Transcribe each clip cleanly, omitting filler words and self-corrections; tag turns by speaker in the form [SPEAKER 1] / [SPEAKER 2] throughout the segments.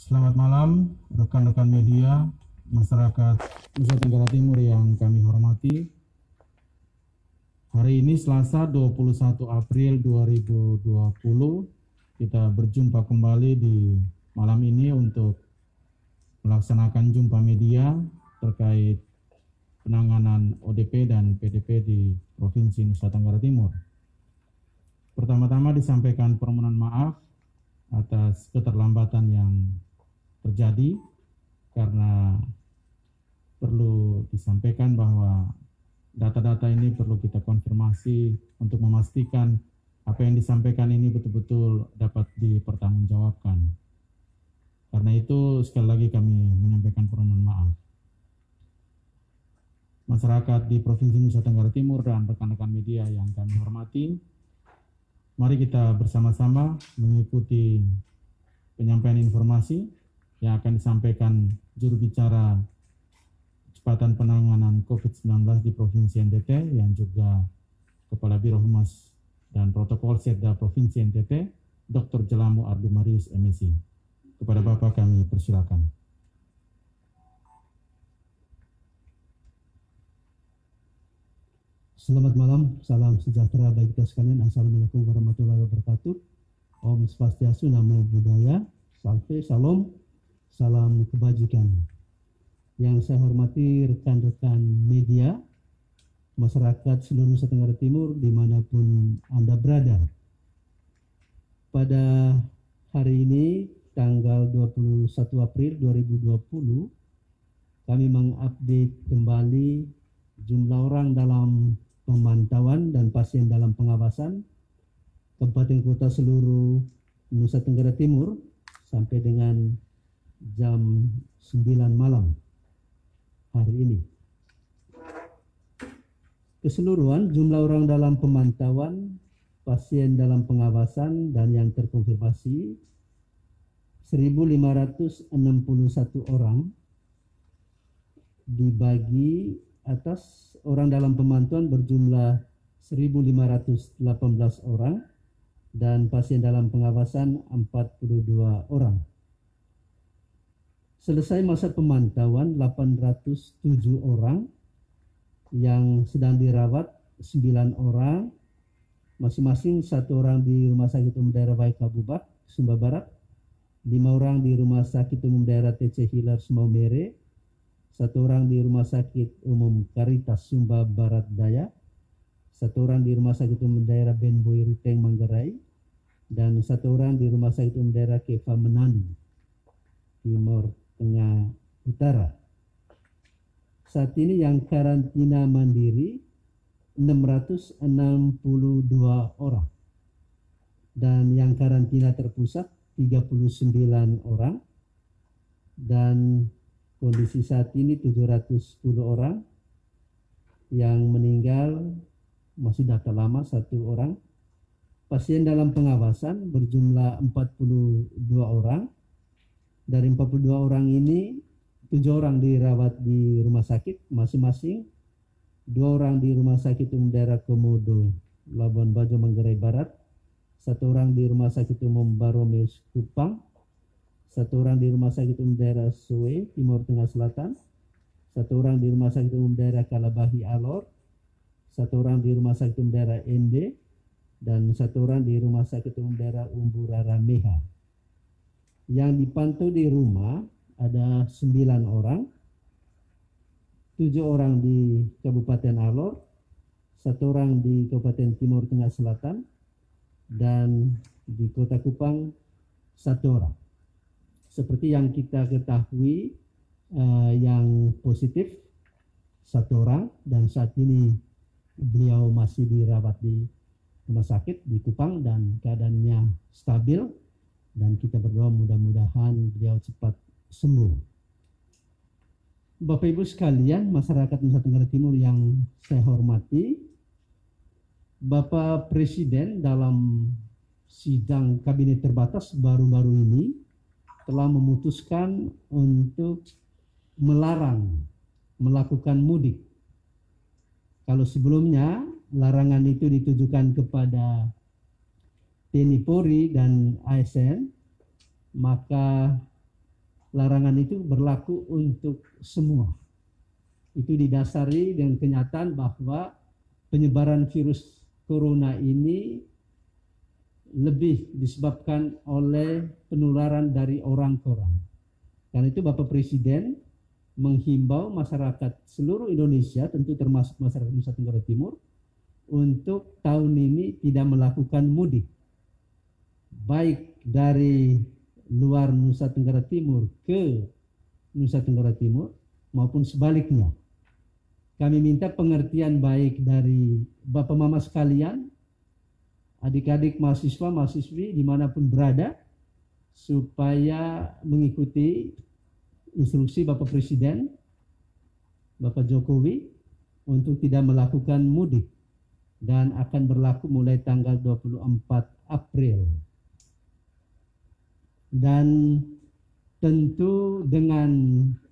[SPEAKER 1] Selamat malam rekan-rekan media, masyarakat Nusa Tenggara Timur yang kami hormati. Hari ini Selasa 21 April 2020, kita berjumpa kembali di malam ini untuk melaksanakan jumpa media terkait penanganan ODP dan PDP di Provinsi Nusa Tenggara Timur. Pertama-tama disampaikan permohonan maaf atas keterlambatan yang terjadi, karena perlu disampaikan bahwa data-data ini perlu kita konfirmasi untuk memastikan apa yang disampaikan ini betul-betul dapat dipertanggungjawabkan. Karena itu sekali lagi kami menyampaikan permohonan maaf. Masyarakat di Provinsi Nusa Tenggara Timur dan rekan-rekan media yang kami hormati, mari kita bersama-sama mengikuti penyampaian informasi yang akan disampaikan juru bicara percepatan penanganan COVID-19 di Provinsi NTT yang juga Kepala Biro Humas dan Protokol Setda Provinsi NTT, Dr. Jelamu Ardu Marius MSI. Kepada Bapak kami persilakan.
[SPEAKER 2] Selamat malam, salam sejahtera bagi kita sekalian. Assalamualaikum warahmatullahi wabarakatuh. Om Swastiastu, Namo Buddhaya, Salte, Salam, salam kebajikan. Yang saya hormati rekan-rekan media, masyarakat seluruh Nusa Tenggara Timur dimanapun Anda berada. Pada hari ini, tanggal 21 April 2020, kami mengupdate kembali jumlah orang dalam pemantauan dan pasien dalam pengawasan kabupaten kota seluruh Nusa Tenggara Timur sampai dengan jam 9 malam hari ini. Keseluruhan jumlah orang dalam pemantauan, pasien dalam pengawasan dan yang terkonfirmasi 1.561 orang, dibagi atas orang dalam pemantauan berjumlah 1.518 orang dan pasien dalam pengawasan 42 orang. Selesai masa pemantauan 807 orang, yang sedang dirawat 9 orang, masing-masing 1 orang di Rumah Sakit Umum Daerah Waikabubak, Sumba Barat, 5 orang di Rumah Sakit Umum Daerah TC Hilar Maumere, 1 orang di Rumah Sakit Umum Karitas Sumba Barat Daya, 1 orang di Rumah Sakit Umum Daerah Ben Boy Ruteng Manggarai, dan 1 orang di Rumah Sakit Umum Daerah Kefa Menani, Timur Tengah Utara. Saat ini yang karantina mandiri 662 orang dan yang karantina terpusat 39 orang, dan kondisi saat ini 710 orang. Yang meninggal masih data lama 1 orang. Pasien dalam pengawasan berjumlah 42 orang. Dari 42 orang ini 7 orang dirawat di rumah sakit masing-masing, 2 orang di Rumah Sakit Umum Daerah Komodo Labuan Bajo Manggarai Barat, 1 orang di Rumah Sakit Umum Baromeus Kupang, 1 orang di Rumah Sakit Umum Daerah Soe Timur Tengah Selatan, 1 orang di Rumah Sakit Umum Daerah Kalabahi Alor, 1 orang di Rumah Sakit Umum Daerah Ende, dan 1 orang di Rumah Sakit Umum Daerah Umburara Meha. Yang dipantau di rumah ada 9 orang, 7 orang di Kabupaten Alor, 1 orang di Kabupaten Timur Tengah Selatan, dan di Kota Kupang 1 orang. Seperti yang kita ketahui, yang positif 1 orang, dan saat ini beliau masih dirawat di rumah sakit di Kupang dan keadaannya stabil, dan kita berdoa mudah-mudahan beliau cepat sembuh. Bapak Ibu sekalian, masyarakat Nusa Tenggara Timur yang saya hormati, Bapak Presiden dalam sidang kabinet terbatas baru-baru ini telah memutuskan untuk melarang melakukan mudik. Kalau sebelumnya larangan itu ditujukan kepada TNI Polri dan ASN, maka larangan itu berlaku untuk semua. Itu didasari dengan kenyataan bahwa penyebaran virus corona ini lebih disebabkan oleh penularan dari orang ke orang. Karena itu Bapak Presiden menghimbau masyarakat seluruh Indonesia, tentu termasuk masyarakat Nusa Tenggara Timur, untuk tahun ini tidak melakukan mudik, baik dari luar Nusa Tenggara Timur ke Nusa Tenggara Timur maupun sebaliknya. Kami minta pengertian baik dari Bapak Mama sekalian, adik-adik mahasiswa, mahasiswi dimanapun berada, supaya mengikuti instruksi Bapak Presiden, Bapak Jokowi, untuk tidak melakukan mudik dan akan berlaku mulai tanggal 24 April. Dan tentu dengan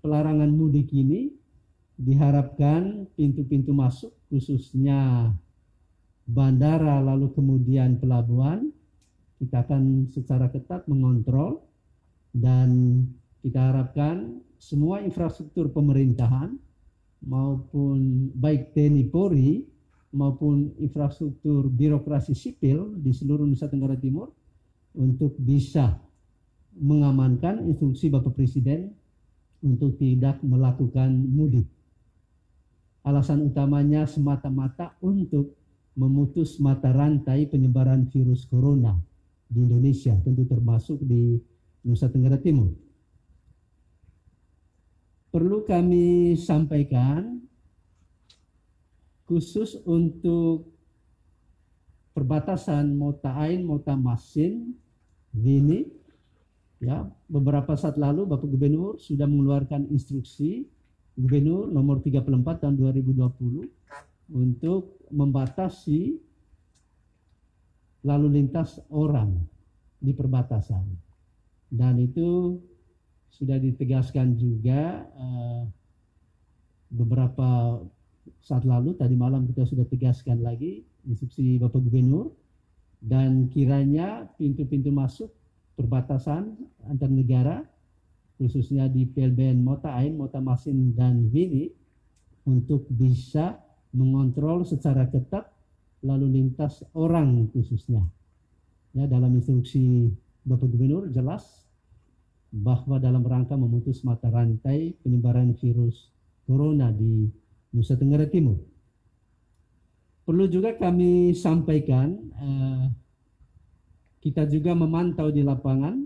[SPEAKER 2] pelarangan mudik ini diharapkan pintu-pintu masuk khususnya bandara lalu kemudian pelabuhan kita akan secara ketat mengontrol, dan kita harapkan semua infrastruktur pemerintahan maupun baik TNI Polri maupun infrastruktur birokrasi sipil di seluruh Nusa Tenggara Timur untuk bisa mengamankan instruksi Bapak Presiden untuk tidak melakukan mudik. Alasan utamanya semata-mata untuk memutus mata rantai penyebaran virus corona di Indonesia, tentu termasuk di Nusa Tenggara Timur. Perlu kami sampaikan khusus untuk perbatasan Mota Ain, Mota Masin, Wini, ya, beberapa saat lalu Bapak Gubernur sudah mengeluarkan instruksi Gubernur nomor 34 tahun 2020 untuk membatasi lalu lintas orang di perbatasan. Dan itu sudah ditegaskan juga beberapa saat lalu, tadi malam kita sudah tegaskan lagi instruksi Bapak Gubernur, dan kiranya pintu-pintu masuk perbatasan antar negara khususnya di PLBN Mota Ain, Mota Masin, dan Wini untuk bisa mengontrol secara ketat lalu lintas orang khususnya. Ya, dalam instruksi Bapak Gubernur jelas bahwa dalam rangka memutus mata rantai penyebaran virus corona di Nusa Tenggara Timur. Perlu juga kami sampaikan, kita juga memantau di lapangan,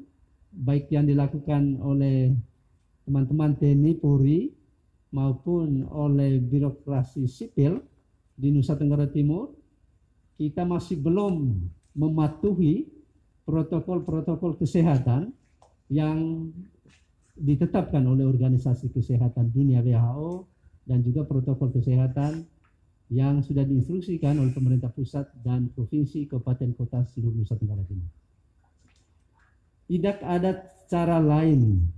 [SPEAKER 2] baik yang dilakukan oleh teman-teman TNI Polri maupun oleh birokrasi sipil di Nusa Tenggara Timur. Kita masih belum mematuhi protokol-protokol kesehatan yang ditetapkan oleh Organisasi Kesehatan Dunia WHO dan juga protokol kesehatan yang sudah diinstruksikan oleh pemerintah pusat dan provinsi, kabupaten, kota seluruh Nusa Tenggara Timur. Tidak ada cara lain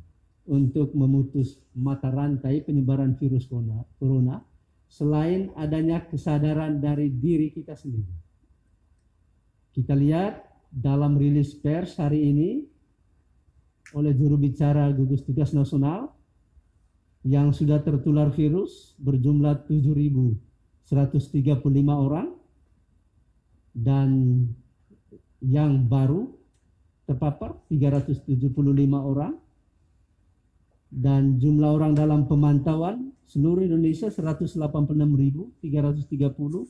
[SPEAKER 2] untuk memutus mata rantai penyebaran virus corona selain adanya kesadaran dari diri kita sendiri. Kita lihat dalam rilis pers hari ini oleh juru bicara gugus tugas nasional yang sudah tertular virus berjumlah 7.135 orang, dan yang baru terpapar 375 orang, dan jumlah orang dalam pemantauan seluruh Indonesia 186.330,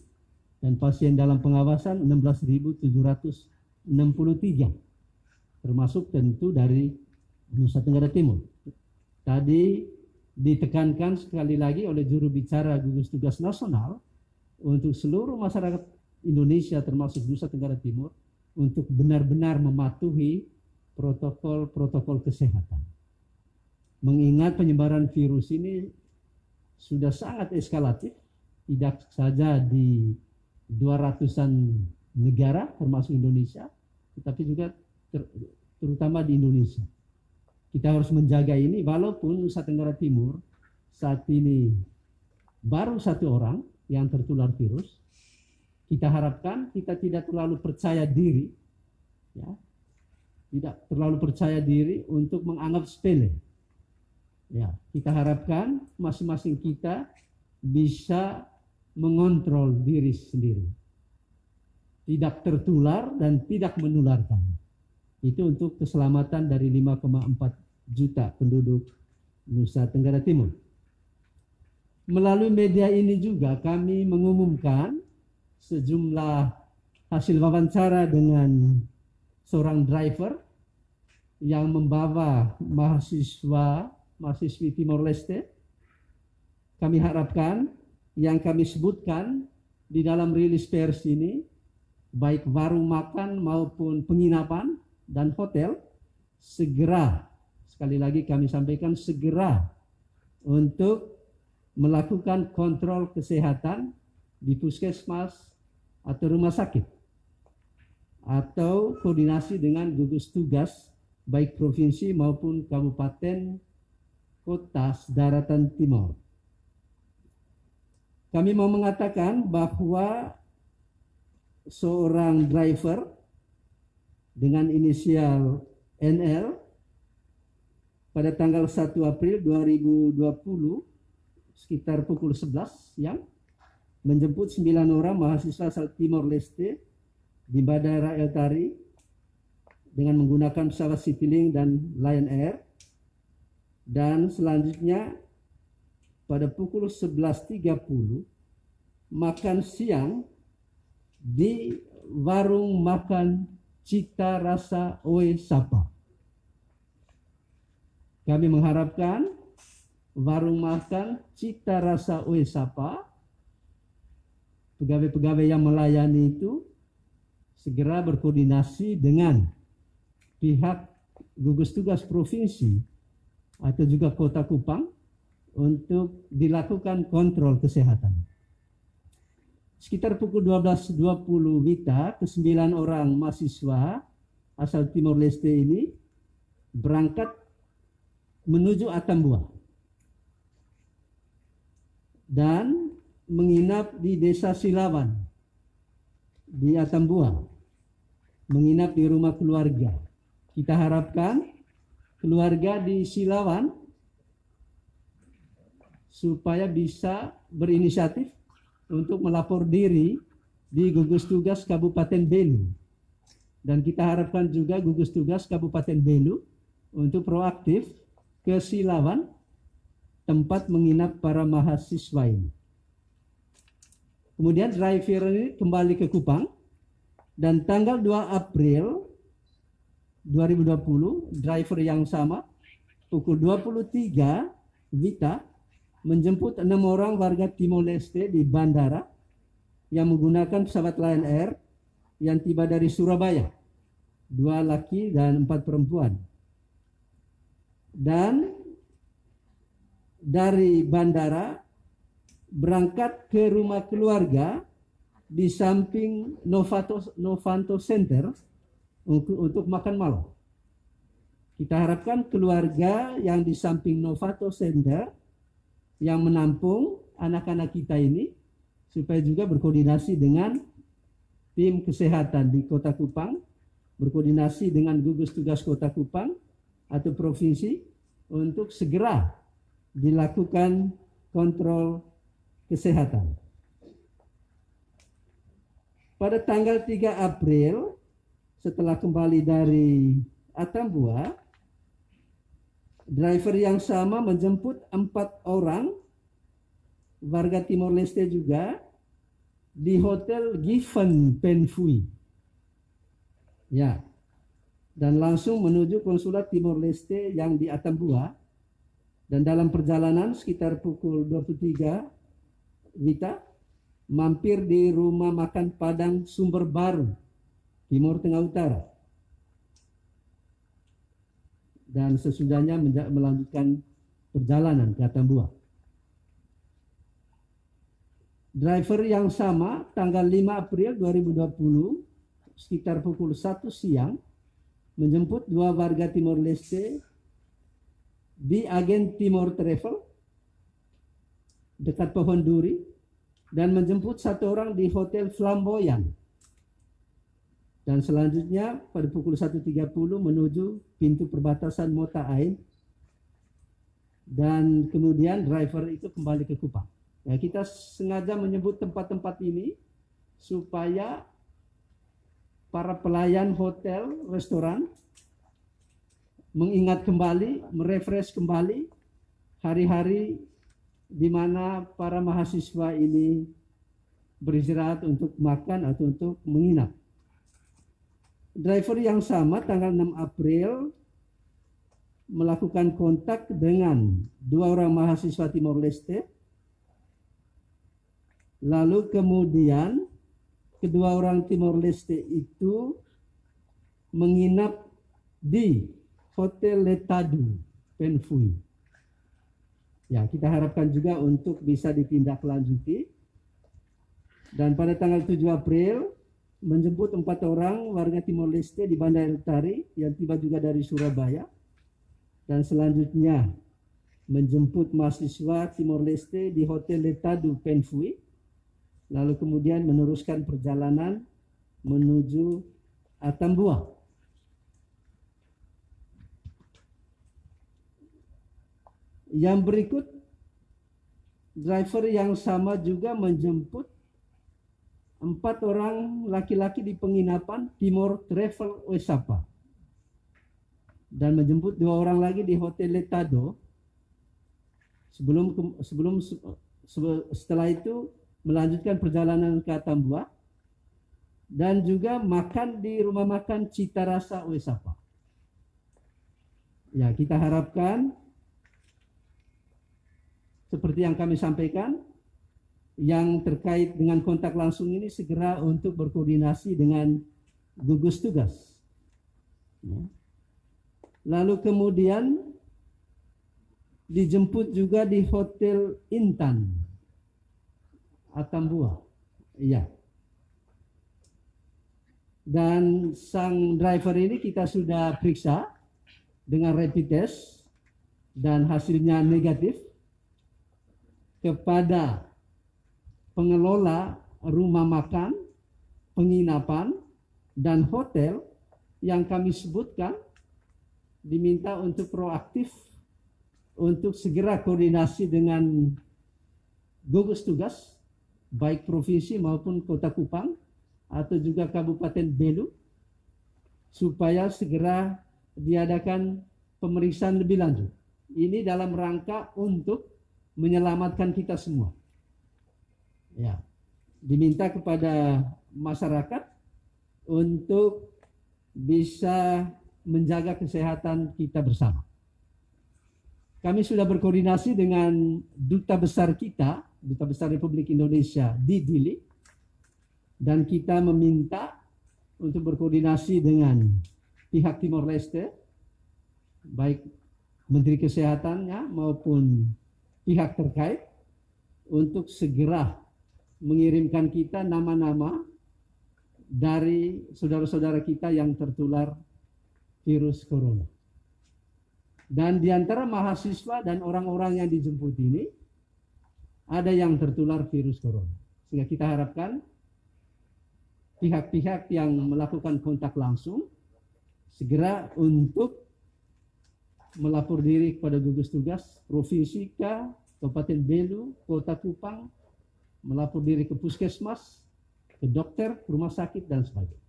[SPEAKER 2] dan pasien dalam pengawasan 16.763, termasuk tentu dari Nusa Tenggara Timur. Tadi ditekankan sekali lagi oleh juru bicara gugus tugas nasional untuk seluruh masyarakat Indonesia termasuk Nusa Tenggara Timur untuk benar-benar mematuhi protokol-protokol kesehatan. Mengingat penyebaran virus ini sudah sangat eskalatif, tidak saja di 200-an negara termasuk Indonesia, tetapi juga terutama di Indonesia. Kita harus menjaga ini, walaupun Nusa Tenggara Timur saat ini baru 1 orang yang tertular virus. Kita harapkan kita tidak terlalu percaya diri, ya, tidak terlalu percaya diri untuk menganggap sepele Ya, kita harapkan masing-masing kita bisa mengontrol diri sendiri, tidak tertular dan tidak menularkan. Itu untuk keselamatan dari 5,4 juta penduduk Nusa Tenggara Timur. Melalui media ini juga kami mengumumkan sejumlah hasil wawancara dengan seorang driver yang membawa mahasiswi Timor Leste. Kami harapkan yang kami sebutkan di dalam rilis pers ini, baik warung makan maupun penginapan dan hotel, segera, sekali lagi kami sampaikan, segera untuk melakukan kontrol kesehatan di puskesmas atau rumah sakit, atau koordinasi dengan gugus tugas baik provinsi maupun kabupaten kota daratan timur. Kami mau mengatakan bahwa seorang driver dengan inisial NL pada tanggal 1 April 2020 sekitar pukul 11 siang menjemput 9 orang mahasiswa asal Timor Leste di Bandara El Tari dengan menggunakan pesawat Citylink dan Lion Air, dan selanjutnya pada pukul 11.30 makan siang di warung makan Cita Rasa Oe Sapa. Kami mengharapkan warung makan Cita Rasa Oe Sapa, pegawai-pegawai yang melayani itu segera berkoordinasi dengan pihak gugus tugas provinsi atau juga Kota Kupang untuk dilakukan kontrol kesehatan. Sekitar pukul 12.20 WITA, ke-9 orang mahasiswa asal Timor Leste ini berangkat menuju Atambua dan menginap di Desa Silawan di Atambua, menginap di rumah keluarga. Kita harapkan keluarga di Silawan supaya bisa berinisiatif untuk melapor diri di gugus tugas Kabupaten Belu, dan kita harapkan juga gugus tugas Kabupaten Belu untuk proaktif ke Silawan, tempat menginap para mahasiswa ini. Kemudian driver ini kembali ke Kupang, dan tanggal 2 April 2020 driver yang sama pukul 23 WITA menjemput 6 orang warga Timor Leste di bandara yang menggunakan pesawat Lion Air yang tiba dari Surabaya, 2 laki dan 4 perempuan. Dan dari bandara berangkat ke rumah keluarga di samping Novanto Center untuk makan malam. Kita harapkan keluarga yang di samping Novanto Center yang menampung anak-anak kita ini supaya juga berkoordinasi dengan tim kesehatan di Kota Kupang, berkoordinasi dengan gugus tugas Kota Kupang atau provinsi untuk segera dilakukan kontrol kesehatan. Pada tanggal 3 April setelah kembali dari Atambua, driver yang sama menjemput 4 orang warga Timor Leste juga di Hotel Given Penfui. Ya, dan langsung menuju konsulat Timor Leste yang di Atambua, dan dalam perjalanan sekitar pukul 23 WITA mampir di rumah makan Padang Sumber Baru, Timur Tengah Utara, dan sesudahnya melanjutkan perjalanan ke Atambua. Driver yang sama tanggal 5 April 2020 sekitar pukul 1 siang menjemput 2 warga Timor Leste di agen Timor Travel dekat Pohon Duri, dan menjemput 1 orang di Hotel Flamboyan, dan selanjutnya pada pukul 1.30 menuju pintu perbatasan Mota Ain dan kemudian driver itu kembali ke Kupang. Ya, kita sengaja menyebut tempat-tempat ini supaya para pelayan hotel, restoran mengingat kembali, merefresh kembali hari-hari di mana para mahasiswa ini beristirahat untuk makan atau untuk menginap. Driver yang sama tanggal 6 April melakukan kontak dengan 2 orang mahasiswa Timor Leste. Lalu kemudian kedua orang Timor Leste itu menginap di Hotel Letadu, Penfui. Ya, kita harapkan juga untuk bisa ditindaklanjuti. Dan pada tanggal 7 April menjemput 4 orang warga Timor Leste di Bandar Tari yang tiba juga dari Surabaya. Dan selanjutnya menjemput mahasiswa Timor Leste di Hotel Letadu, Penfui. Lalu kemudian meneruskan perjalanan menuju Atambua. Yang berikut, driver yang sama juga menjemput 4 orang laki-laki di penginapan Timor Travel Wesapa. Dan menjemput 2 orang lagi di Hotel Letado. Setelah itu melanjutkan perjalanan ke Atambua dan juga makan di rumah makan Cita Rasa Wesapa. Ya, kita harapkan seperti yang kami sampaikan, yang terkait dengan kontak langsung ini segera untuk berkoordinasi dengan gugus tugas. Ya. Lalu kemudian dijemput juga di Hotel Intan, Atambua. Iya. Dan sang driver ini kita sudah periksa dengan rapid test dan hasilnya negatif kepada pengelola rumah makan, penginapan, dan hotel yang kami sebutkan, diminta untuk proaktif untuk segera koordinasi dengan gugus tugas baik provinsi maupun Kota Kupang atau juga Kabupaten Belu supaya segera diadakan pemeriksaan lebih lanjut. Ini dalam rangka untuk menyelamatkan kita semua. Ya, diminta kepada masyarakat untuk bisa menjaga kesehatan kita bersama. Kami sudah berkoordinasi dengan duta besar kita, Duta Besar Republik Indonesia di Dili, dan kita meminta untuk berkoordinasi dengan pihak Timor Leste, baik Menteri Kesehatannya maupun pihak terkait, untuk segera mengirimkan kita nama-nama dari saudara-saudara kita yang tertular virus corona. Dan di antara mahasiswa dan orang-orang yang dijemput ini, ada yang tertular virus corona. Sehingga kita harapkan pihak-pihak yang melakukan kontak langsung segera untuk melapor diri kepada gugus tugas provinsi, Kabupaten Belu, Kota Kupang, melapor diri ke puskesmas, ke dokter, ke rumah sakit, dan sebagainya.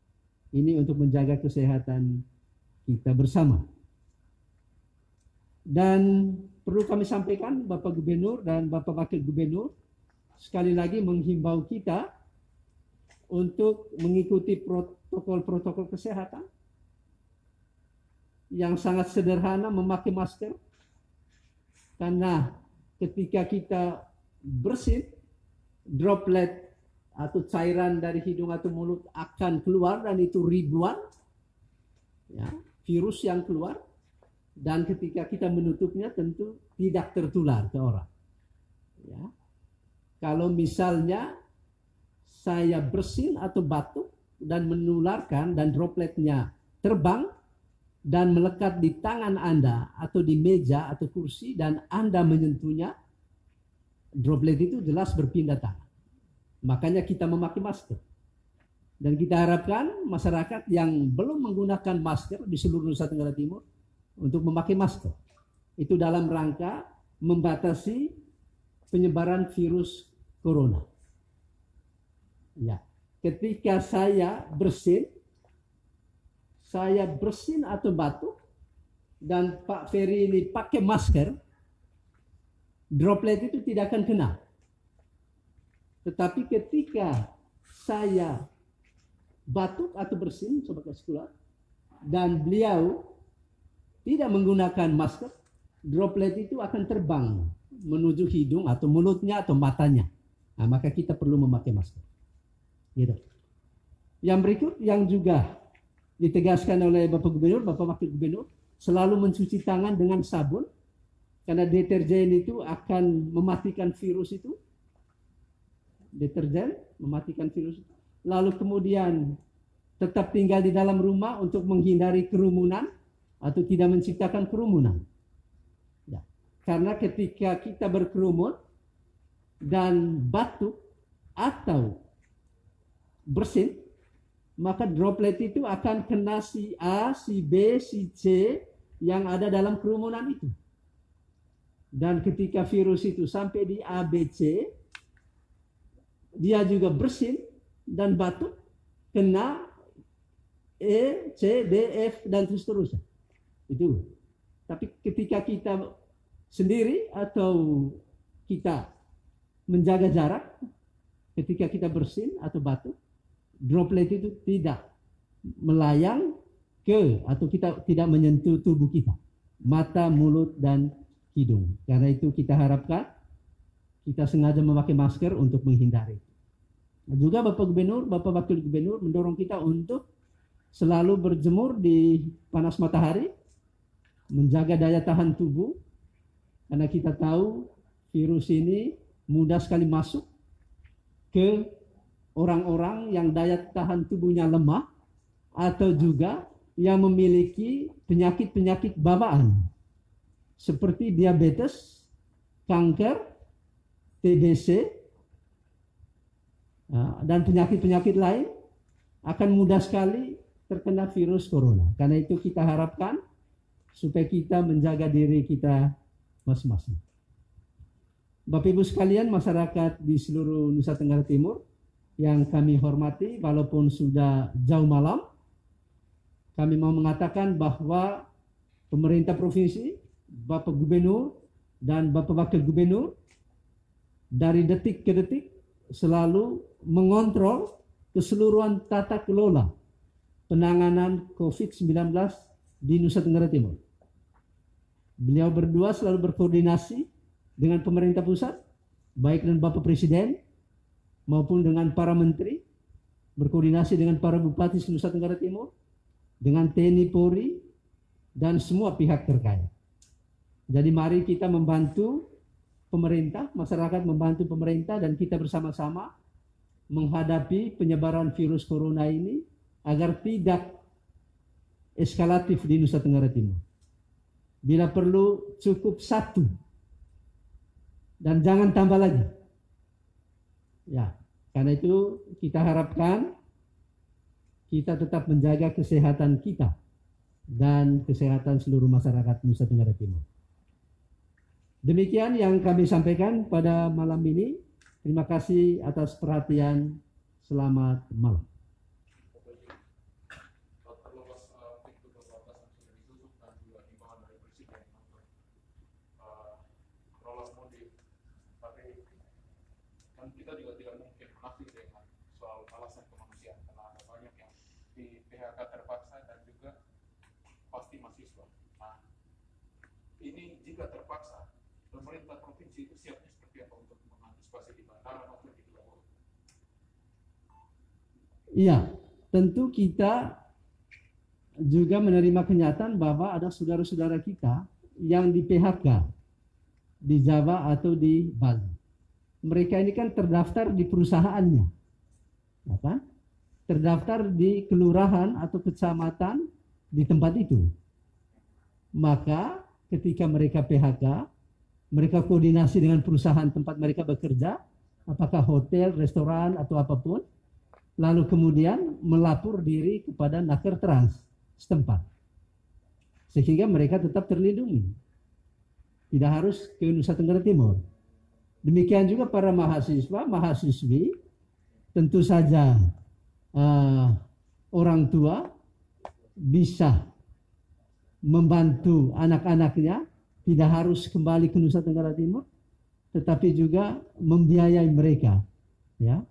[SPEAKER 2] Ini untuk menjaga kesehatan kita bersama. Dan perlu kami sampaikan, Bapak Gubernur dan Bapak Wakil Gubernur sekali lagi menghimbau kita untuk mengikuti protokol-protokol kesehatan yang sangat sederhana, memakai masker. Karena ketika kita bersin, droplet atau cairan dari hidung atau mulut akan keluar, dan itu ribuan ya, virus yang keluar. Dan ketika kita menutupnya tentu tidak tertular ke orang. Ya. Kalau misalnya saya bersin atau batuk dan menularkan dan dropletnya terbang dan melekat di tangan Anda atau di meja atau kursi dan Anda menyentuhnya, droplet itu jelas berpindah tangan. Makanya kita memakai masker. Dan kita harapkan masyarakat yang belum menggunakan masker di seluruh Nusa Tenggara Timur untuk memakai masker. Itu dalam rangka membatasi penyebaran virus corona. Ya, ketika saya bersin atau batuk dan Pak Ferry ini pakai masker, droplet itu tidak akan kena. Tetapi ketika saya batuk atau bersin, sobat sekolah, dan beliau tidak menggunakan masker, droplet itu akan terbang menuju hidung atau mulutnya atau matanya. Nah, maka kita perlu memakai masker. Gitu. Yang berikut yang juga ditegaskan oleh Bapak Gubernur, Bapak Wakil Gubernur, selalu mencuci tangan dengan sabun, karena deterjen itu akan mematikan virus itu. Deterjen mematikan virus itu. Lalu kemudian tetap tinggal di dalam rumah untuk menghindari kerumunan atau tidak menciptakan kerumunan. Ya. Karena ketika kita berkerumun dan batuk atau bersin, maka droplet itu akan kena si A, si B, si C yang ada dalam kerumunan itu. Dan ketika virus itu sampai di A, B, C, dia juga bersin dan batuk, kena E, C, D, F, dan seterusnya. Itu. Tapi ketika kita sendiri atau kita menjaga jarak, ketika kita bersin atau batuk, droplet itu tidak melayang ke atau kita tidak menyentuh tubuh kita, mata, mulut, dan hidung. Karena itu kita harapkan kita sengaja memakai masker untuk menghindari. Juga Bapak Gubernur, Bapak Wakil Gubernur mendorong kita untuk selalu berjemur di panas matahari, menjaga daya tahan tubuh, karena kita tahu virus ini mudah sekali masuk ke orang-orang yang daya tahan tubuhnya lemah atau juga yang memiliki penyakit-penyakit bawaan seperti diabetes, kanker, TBC, dan penyakit-penyakit lain akan mudah sekali terkena virus corona. Karena itu kita harapkan supaya kita menjaga diri kita masing-masing. Bapak Ibu sekalian, masyarakat di seluruh Nusa Tenggara Timur yang kami hormati, walaupun sudah jauh malam, kami mau mengatakan bahwa pemerintah provinsi, Bapak Gubernur, dan Bapak Wakil Gubernur dari detik ke detik selalu mengontrol keseluruhan tata kelola penanganan COVID-19 di Nusa Tenggara Timur. Beliau berdua selalu berkoordinasi dengan pemerintah pusat, baik dengan Bapak Presiden maupun dengan para menteri, berkoordinasi dengan para bupati Nusa Tenggara Timur, dengan TNI Polri, dan semua pihak terkait. Jadi mari kita membantu pemerintah, masyarakat membantu pemerintah, dan kita bersama-sama menghadapi penyebaran virus corona ini agar tidak eskalatif di Nusa Tenggara Timur. Bila perlu cukup 1 dan jangan tambah lagi. Ya, karena itu kita harapkan kita tetap menjaga kesehatan kita dan kesehatan seluruh masyarakat Nusa Tenggara Timur. Demikian yang kami sampaikan pada malam ini. Terima kasih atas perhatian. Selamat malam.
[SPEAKER 3] Kita juga tidak mungkin munafik dengan soal alasan kemanusiaan, karena ada banyak yang di PHK terpaksa dan juga pasti mahasiswa. Nah, ini jika terpaksa, pemerintah provinsi itu siapnya seperti apa untuk mengantisipasi di bandara maupun di luar?
[SPEAKER 2] Iya, tentu kita juga menerima kenyataan bahwa ada saudara-saudara kita yang di PHK di Jawa atau di Bali. Mereka ini kan terdaftar di perusahaannya, apa? Terdaftar di kelurahan atau kecamatan di tempat itu. Maka ketika mereka PHK, mereka koordinasi dengan perusahaan tempat mereka bekerja, apakah hotel, restoran, atau apapun, lalu kemudian melapor diri kepada Naker Trans setempat, sehingga mereka tetap terlindungi. tidak harus ke Nusa Tenggara Timur. Demikian juga para mahasiswa, mahasiswi, tentu saja orang tua bisa membantu anak-anaknya, tidak harus kembali ke Nusa Tenggara Timur, tetapi juga membiayai mereka, ya,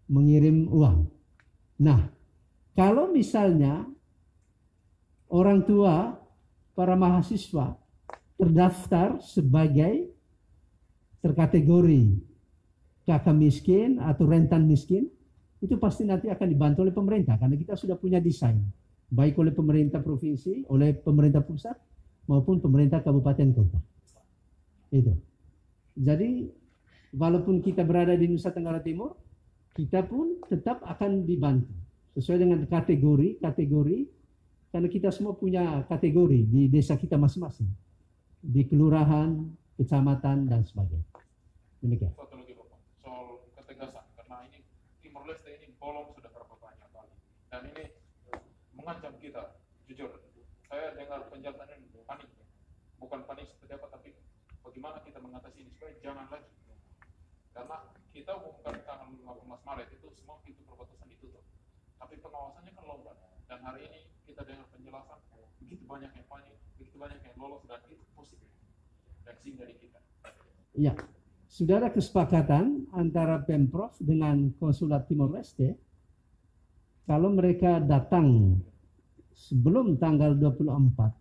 [SPEAKER 2] mengirim uang. Nah, kalau misalnya orang tua para mahasiswa terdaftar sebagai terkategori kakak miskin atau rentan miskin, itu pasti nanti akan dibantu oleh pemerintah karena kita sudah punya desain, baik oleh pemerintah provinsi, oleh pemerintah pusat maupun pemerintah kabupaten kota. Itu. Jadi walaupun kita berada di Nusa Tenggara Timur, kita pun tetap akan dibantu sesuai dengan kategori karena kita semua punya kategori di desa kita masing-masing, di kelurahan, kecamatan dan sebagainya. Demikian.
[SPEAKER 3] Satu lagi Bapak, soal ketegasan karena ini Timor Leste ini bolong sudah berapa banyak kali dan ini mengancam kita. Jujur, saya dengar penjelasan ini panik, bukan panik seperti apa, tapi bagaimana kita mengatasi ini supaya jangan lagi. Karena kita umumkan tanggal 18 Maret itu semua pintu perbatasan ditutup, tapi pengawasannya kan longgar. Dan hari ini kita dengar penjelasan begitu banyak yang panik, begitu banyak yang lolos dan itu positif reaksi dari kita.
[SPEAKER 2] Ya, sudah ada kesepakatan antara Pemprov dengan Konsulat Timor Leste kalau mereka datang sebelum tanggal 24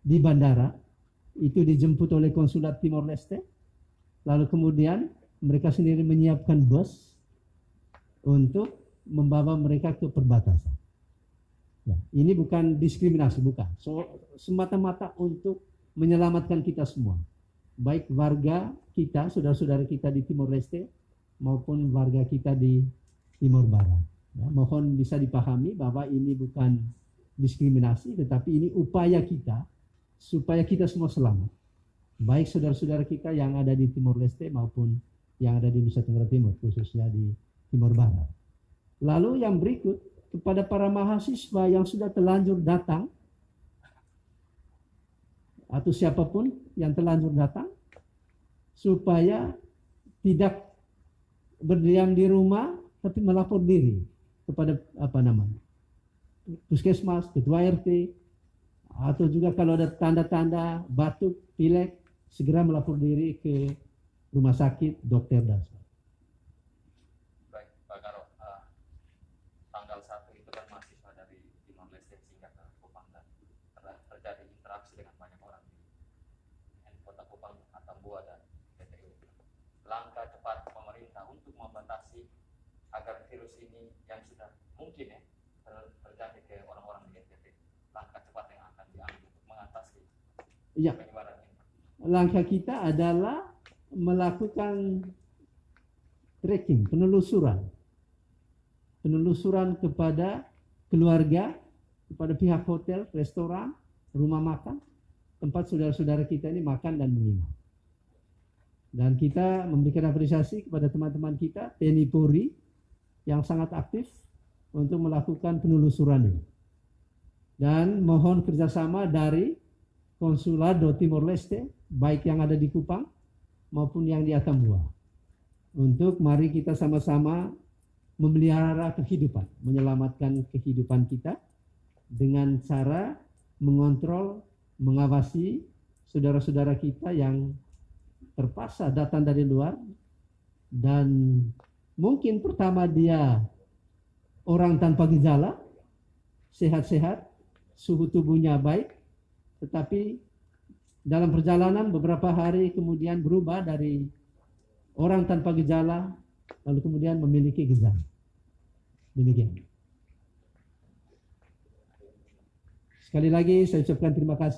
[SPEAKER 2] di bandara, itu dijemput oleh Konsulat Timor Leste, lalu kemudian mereka sendiri menyiapkan bus untuk membawa mereka ke perbatasan. Ya, ini bukan diskriminasi, bukan. Semata-mata untuk menyelamatkan kita semua, baik warga kita, saudara-saudara kita di Timor Leste maupun warga kita di Timor Barat. Ya, mohon bisa dipahami bahwa ini bukan diskriminasi, tetapi ini upaya kita supaya kita semua selamat, baik saudara-saudara kita yang ada di Timor Leste maupun yang ada di Nusa Tenggara Timur, khususnya di Timor Barat. Lalu yang berikut, kepada para mahasiswa yang sudah terlanjur datang atau siapapun yang terlanjur datang, supaya tidak berdiam di rumah tapi melapor diri kepada puskesmas, ketua RT, atau juga kalau ada tanda-tanda batuk, pilek, segera melapor diri ke rumah sakit, dokter dan sebagainya.
[SPEAKER 4] Baik, Pak Karo, tanggal 1 itu kan mahasiswa dari Timor Leste singgah ke Kupang dan terjadi interaksi dengan banyak orang di kota Kupang, Atambua dan PTU. Langkah cepat pemerintah untuk membatasi agar virus ini yang sudah mungkin ya terjadi ke orang-orang di NTT, langkah cepat yang akan diambil untuk mengatasi penyebaran ini.
[SPEAKER 2] Langkah kita adalah melakukan tracking, penelusuran kepada keluarga, kepada pihak hotel, restoran, rumah makan, tempat saudara-saudara kita ini makan dan menginap. Dan kita memberikan apresiasi kepada teman-teman kita, TNI Polri, yang sangat aktif untuk melakukan penelusuran ini. Dan mohon kerjasama dari Konsulado Timor Leste, baik yang ada di Kupang maupun yang di Atambua, untuk mari kita sama-sama memelihara kehidupan, menyelamatkan kehidupan kita dengan cara mengontrol, mengawasi saudara-saudara kita yang terpaksa datang dari luar dan mungkin pertama dia orang tanpa gejala, sehat-sehat, suhu tubuhnya baik, tetapi dalam perjalanan beberapa hari kemudian berubah dari orang tanpa gejala lalu kemudian memiliki gejala. Demikian. Sekali lagi saya ucapkan terima kasih.